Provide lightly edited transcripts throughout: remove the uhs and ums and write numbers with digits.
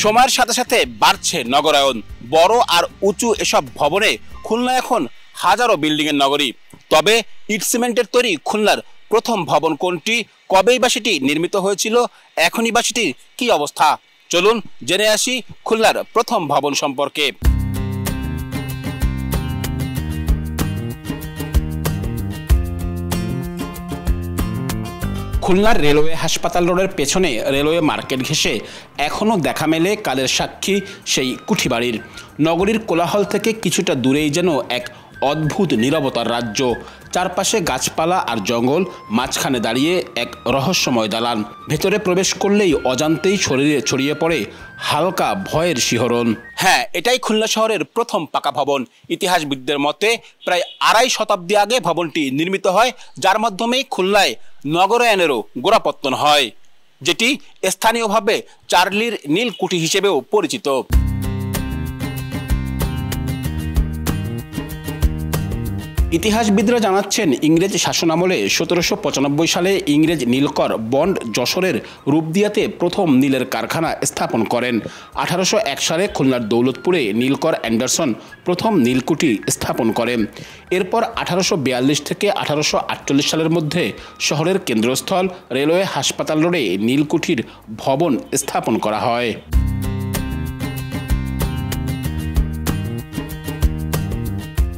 সময়ের সাথে সাথে বাড়ছে নগরায়ন। বড় আর উঁচু এসব ভবনে খুলনা এখন হাজারো বিল্ডিং এর নগরী। তবে ইট সিমেন্টের তৈরি খুলনার প্রথম ভবন কোনটি, কবেই বা সেটি নির্মিত হয়েছিল, এখনই বা সেটির কি অবস্থা? চলুন জেনে আসি খুলনার প্রথম ভবন সম্পর্কে। খুলনার রেলওয়ে হাসপাতাল রোডের পেছনে রেলওয়ে মার্কেট ঘেঁষে এখনও দেখা মেলে কালের সাক্ষী সেই কুঠিবাড়ির। নগরীর কোলাহল থেকে কিছুটা দূরেই যেন এক অদ্ভুত নীরবতার রাজ্য। চারপাশে গাছপালা আর জঙ্গল, মাঝখানে দাঁড়িয়ে এক রহস্যময় দালান। ভেতরে প্রবেশ করলেই অজান্তেই শরীরে ছড়িয়ে পড়ে হালকা ভয়ের শিহরণ। হ্যাঁ, এটাই খুলনা শহরের প্রথম পাকা ভবন। ইতিহাসবিদদের মতে প্রায় ২.৫ শতাব্দী আগে ভবনটি নির্মিত হয়, যার মাধ্যমে খুলনায় নগরায়নেরও গোড়াপত্তন হয়, যেটি স্থানীয়ভাবে চার্লির নীলকুঠি হিসেবেও পরিচিত। ইতিহাসবিদরা জানাচ্ছেন, ইংরেজ শাসনামলে ১৭৯৫ সালে ইংরেজ নীলকর বন্ড যশোরের রূপদিয়াতে প্রথম নীলের কারখানা স্থাপন করেন। ১৮০১ সালে খুলনার দৌলতপুরে নীলকর অ্যান্ডারসন প্রথম নীলকুঠি স্থাপন করেন। এরপর ১৮৪২ থেকে ১৮৪৮ সালের মধ্যে শহরের কেন্দ্রস্থল রেলওয়ে হাসপাতাল রোডে নীলকুঠির ভবন স্থাপন করা হয়।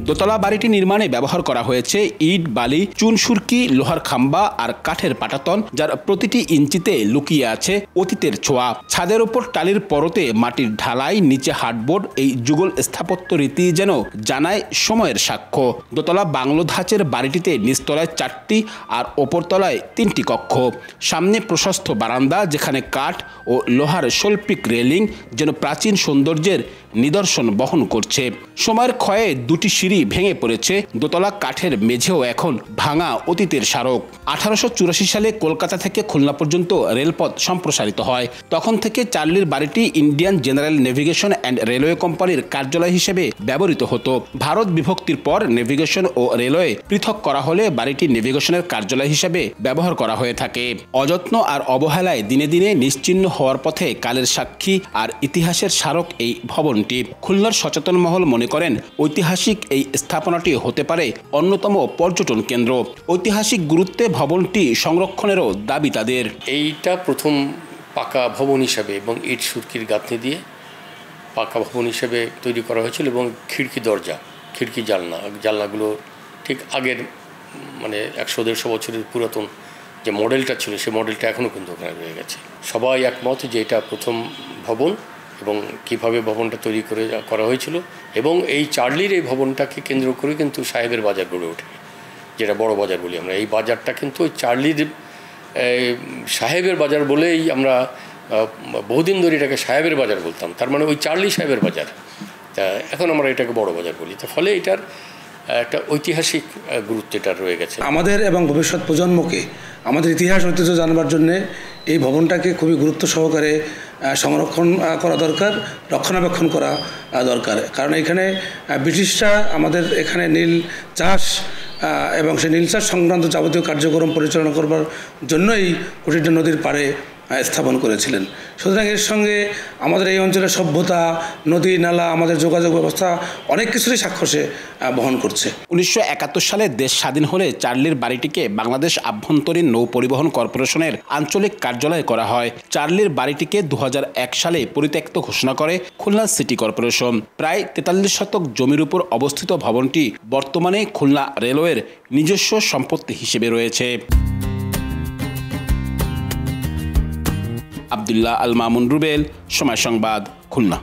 দোতলা বাড়িটি নির্মাণে ব্যবহার করা হয়েছে ইট, বালি, চুনসুরকি, লোহার খাম্বা আর কাঠের পাটাতন, যার প্রতিটি ইঞ্চিতে লুকিয়ে আছে অতীতের ছোঁয়া। ছাদের উপর টালির পরতে মাটির ঢালাই, নিচে হার্ডবোর্ড, এই যুগল স্থাপত্য রীতি যেন জানায় সময়ের সাক্ষ্য। দোতলা বাংলো ধাঁচের বাড়িটিতে নিচতলায় ৪টি আর ওপরতলায় ৩টি কক্ষ। সামনে প্রশস্ত বারান্দা, যেখানে কাঠ ও লোহার শৈল্পিক রেলিং যেন প্রাচীন সৌন্দর্যের নিদর্শন বহন করছে। সময়ের ক্ষয়ে ২টি সিঁড়ি ভেঙে পড়েছে, দোতলা কাঠের মেঝেও এখন ভাঙা অতীতের স্মারক। ১৮৮৪ সালে কলকাতা থেকে খুলনা পর্যন্ত রেলপথ সম্প্রসারিত হয়। তখন থেকে চার্লির বাড়িটি Indian general navigation and railway কোম্পানির কার্যালয় হিসেবে ব্যবহৃত হতো। ভারত বিভক্তির পর নেভিগেশন ও রেলওয়ে পৃথক করা হলে বাড়িটি নেভিগেশনের কার্যালয় হিসেবে ব্যবহার করা হয়ে থাকে। অযত্ন আর অবহেলায় দিনে দিনে নিশ্চিহ্ন হওয়ার পথে কালের সাক্ষী আর ইতিহাসের স্মারক এই ভবনটি। খুলনার সচেতন মহল মনে করেন, ঐতিহাসিক এই স্থাপনাটি হতে পারে অন্যতম পর্যটন কেন্দ্র। ঐতিহাসিক গুরুত্বে ভবনটি সংরক্ষণেরও দাবি তাদের। এইটা প্রথম পাকা ভবন হিসাবে এবং ইট সুরকির গাঁথনি দিয়ে পাকা ভবন হিসেবে তৈরি করা হয়েছিল এবং খিড়কি জানলাগুলো ঠিক আগের ১০০-১৫০ বছরের পুরাতন যে মডেলটা ছিল সেই মডেলটা এখনও কিন্তু ওখানে রয়ে গেছে। সবাই একমত যে এটা প্রথম ভবন এবং কীভাবে ভবনটা তৈরি করা হয়েছিল, এবং এই চার্লির এই ভবনটাকে কেন্দ্র করে কিন্তু সাহেবের বাজার গড়ে ওঠে, যেটা বড় বাজার বলি আমরা। এই বাজারটা কিন্তু ওই চার্লির সাহেবের বাজার বলেই আমরা বহুদিন ধরে এটাকে সাহেবের বাজার বলতাম। তার মানে ওই চার্লি সাহেবের বাজার, তা এখন আমরা এটাকে বড় বাজার বলি। তার ফলে এটার একটা ঐতিহাসিক গুরুত্ব এটা রয়ে গেছে। আমাদের এবং ভবিষ্যৎ প্রজন্মকে আমাদের ইতিহাস ঐতিহ্য জানবার জন্যে এই ভবনটাকে খুবই গুরুত্ব সহকারে সংরক্ষণ করা দরকার, রক্ষণাবেক্ষণ করা দরকার। কারণ এখানে ব্রিটিশরা আমাদের এখানে নীল চাষ এবং সেই নীল চাষ সংক্রান্ত যাবতীয় কার্যক্রম পরিচালনা করবার জন্যই কুঠিরটা নদীর পাড়ে স্থাপন করেছিলেন। সুতরাং এর সঙ্গে আমাদের এই অঞ্চলের সভ্যতা, নদী নালা, আমাদের যোগাযোগ ব্যবস্থা অনেক কিছুরই সাক্ষ্য সে বহন করছে। ১৯৭১ সালে দেশ স্বাধীন হলে চার্লির বাড়িটিকে বাংলাদেশ আভ্যন্তরীণ নৌ পরিবহন কর্পোরেশনের আঞ্চলিক কার্যালয় করা হয়। চার্লির বাড়িটিকে ২০০১ সালে পরিত্যক্ত ঘোষণা করে খুলনা সিটি কর্পোরেশন। প্রায় ৪৩ শতক জমির উপর অবস্থিত ভবনটি বর্তমানে খুলনা রেলওয়ের নিজস্ব সম্পত্তি হিসেবে রয়েছে। আব্দুল্লাহ আল মামুন রুবেল, সময় সংবাদ, খুলনা।